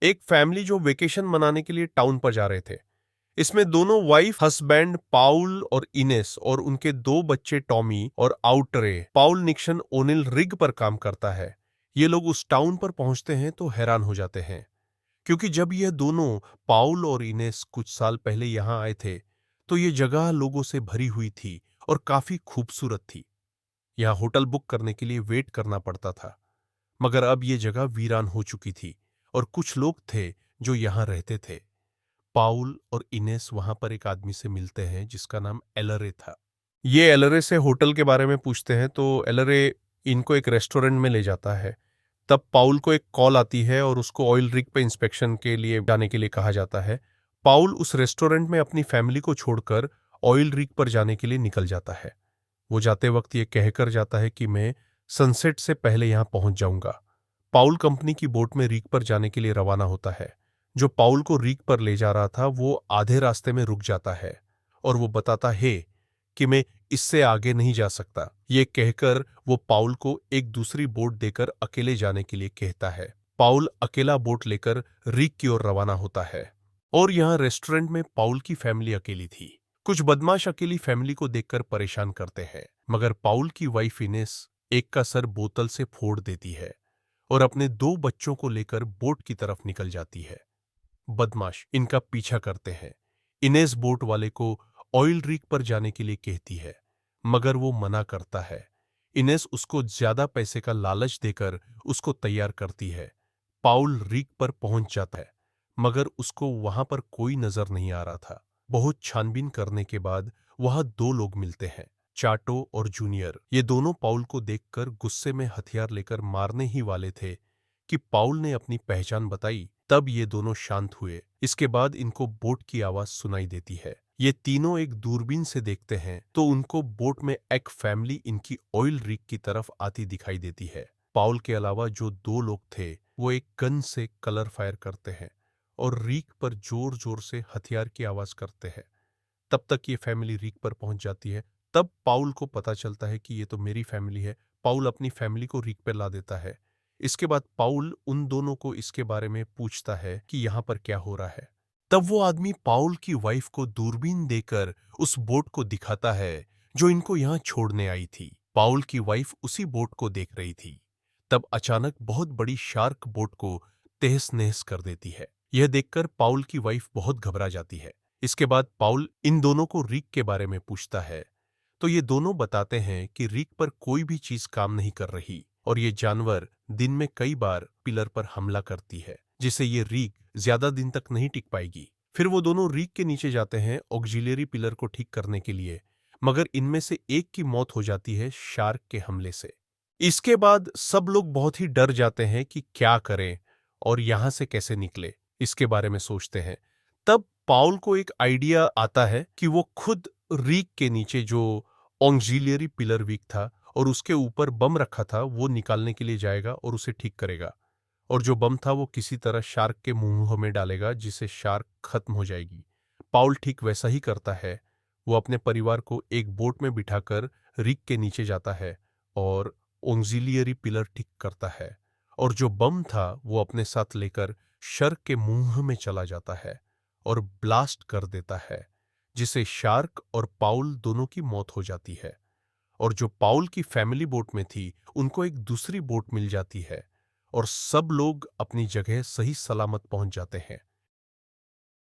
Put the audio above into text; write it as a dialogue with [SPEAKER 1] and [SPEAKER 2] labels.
[SPEAKER 1] एक फैमिली जो वेकेशन मनाने के लिए टाउन पर जा रहे थे। इसमें दोनों वाइफ हस्बैंड पाउल और इनेस और उनके दो बच्चे टॉमी और आउटरे। पाउल निक्सन ओनिल रिग पर काम करता है। ये लोग उस टाउन पर पहुंचते हैं तो हैरान हो जाते हैं, क्योंकि जब ये दोनों पाउल और इनेस कुछ साल पहले यहां आए थे तो ये जगह लोगों से भरी हुई थी और काफी खूबसूरत थी। यहाँ होटल बुक करने के लिए वेट करना पड़ता था, मगर अब ये जगह वीरान हो चुकी थी और कुछ लोग थे जो यहाँ रहते थे। पाउल और इनेस वहां पर एक आदमी से मिलते हैं जिसका नाम एलरे था। ये एलरे से होटल के बारे में पूछते हैं तो एलरे इनको एक रेस्टोरेंट में ले जाता है। तब पाउल को एक कॉल आती है और उसको ऑयल रिग पे इंस्पेक्शन के लिए जाने के लिए कहा जाता है। पाउल उस रेस्टोरेंट में अपनी फैमिली को छोड़कर ऑयल रिग पर जाने के लिए निकल जाता है। वो जाते वक्त ये कहकर जाता है कि मैं सनसेट से पहले यहां पहुंच जाऊंगा। पाउल कंपनी की बोट में रीक पर जाने के लिए रवाना होता है। जो पाउल को रीक पर ले जा रहा था वो आधे रास्ते में रुक जाता है और वो बताता है कि मैं इससे आगे नहीं जा सकता। ये कहकर वो पाउल को एक दूसरी बोट देकर अकेले जाने के लिए कहता है। पाउल अकेला बोट लेकर रीक की ओर रवाना होता है और यहाँ रेस्टोरेंट में पाउल की फैमिली अकेली थी। कुछ बदमाश अकेली फैमिली को देखकर परेशान करते हैं, मगर पाउल की वाइफ इनेस एक का सर बोतल से फोड़ देती है और अपने दो बच्चों को लेकर बोट की तरफ निकल जाती है। बदमाश इनका पीछा करते हैं। इनेस बोट वाले को ऑयल रीक पर जाने के लिए कहती है, मगर वो मना करता है। इनेस उसको ज्यादा पैसे का लालच देकर उसको तैयार करती है। पाउल रीक पर पहुंच जाता है, मगर उसको वहां पर कोई नजर नहीं आ रहा था। बहुत छानबीन करने के बाद वहां दो लोग मिलते हैं, चाटो और जूनियर। ये दोनों पाउल को देखकर गुस्से में हथियार लेकर मारने ही वाले थे कि पाउल ने अपनी पहचान बताई। तब ये दोनों शांत हुए। इसके बाद इनको बोट की आवाज सुनाई देती है। ये तीनों एक दूरबीन से देखते हैं तो उनको बोट में एक फैमिली इनकी ऑयल रिग की तरफ आती दिखाई देती है। पाउल के अलावा जो दो लोग थे वो एक गन से कलर फायर करते हैं और रीक पर जोर जोर से हथियार की आवाज करते हैं। तब तक ये फैमिली रीक पर पहुंच जाती है। तब पाउल को पता चलता है कि ये तो मेरी फैमिली है। पाउल अपनी फैमिली को रीक पर ला देता है। इसके बाद पाउल उन दोनों को इसके बारे में पूछता है कि यहां पर क्या हो रहा है। तब वो आदमी पाउल की वाइफ को दूरबीन देकर उस बोट को दिखाता है जो इनको यहां छोड़ने आई थी। पाउल की वाइफ उसी बोट को देख रही थी। तब अचानक बहुत बड़ी शार्क बोट को तहस नहस कर देती है। यह देखकर पाउल की वाइफ बहुत घबरा जाती है। इसके बाद पाउल इन दोनों को रीक के बारे में पूछता है तो ये दोनों बताते हैं कि रीक पर कोई भी चीज काम नहीं कर रही और ये जानवर दिन में कई बार पिलर पर हमला करती है, जिससे ये रीक ज्यादा दिन तक नहीं टिक पाएगी। फिर वो दोनों रीक के नीचे जाते हैं ऑक्सिलियरी पिलर को ठीक करने के लिए, मगर इनमें से एक की मौत हो जाती है शार्क के हमले से। इसके बाद सब लोग बहुत ही डर जाते हैं कि क्या करें और यहां से कैसे निकले, इसके बारे में सोचते हैं। तब पाउल को एक आइडिया आता है कि वो खुद रीक के नीचे जो ऑक्सिलियरी पिलर वीक था और उसके ऊपर बम रखा था वो निकालने के लिए जाएगा और उसे ठीक करेगा, और जो बम था वो किसी तरह शार्क के मुंह में डालेगा जिससे शार्क खत्म हो जाएगी। पाउल ठीक वैसा ही करता है। वो अपने परिवार को एक बोट में बिठाकर रीक के नीचे जाता है और ऑक्सिलियरी पिलर ठीक करता है, और जो बम था वो अपने साथ लेकर शार्क के मुंह में चला जाता है और ब्लास्ट कर देता है, जिससे शार्क और पाउल दोनों की मौत हो जाती है। और जो पाउल की फैमिली बोट में थी उनको एक दूसरी बोट मिल जाती है और सब लोग अपनी जगह सही सलामत पहुंच जाते हैं।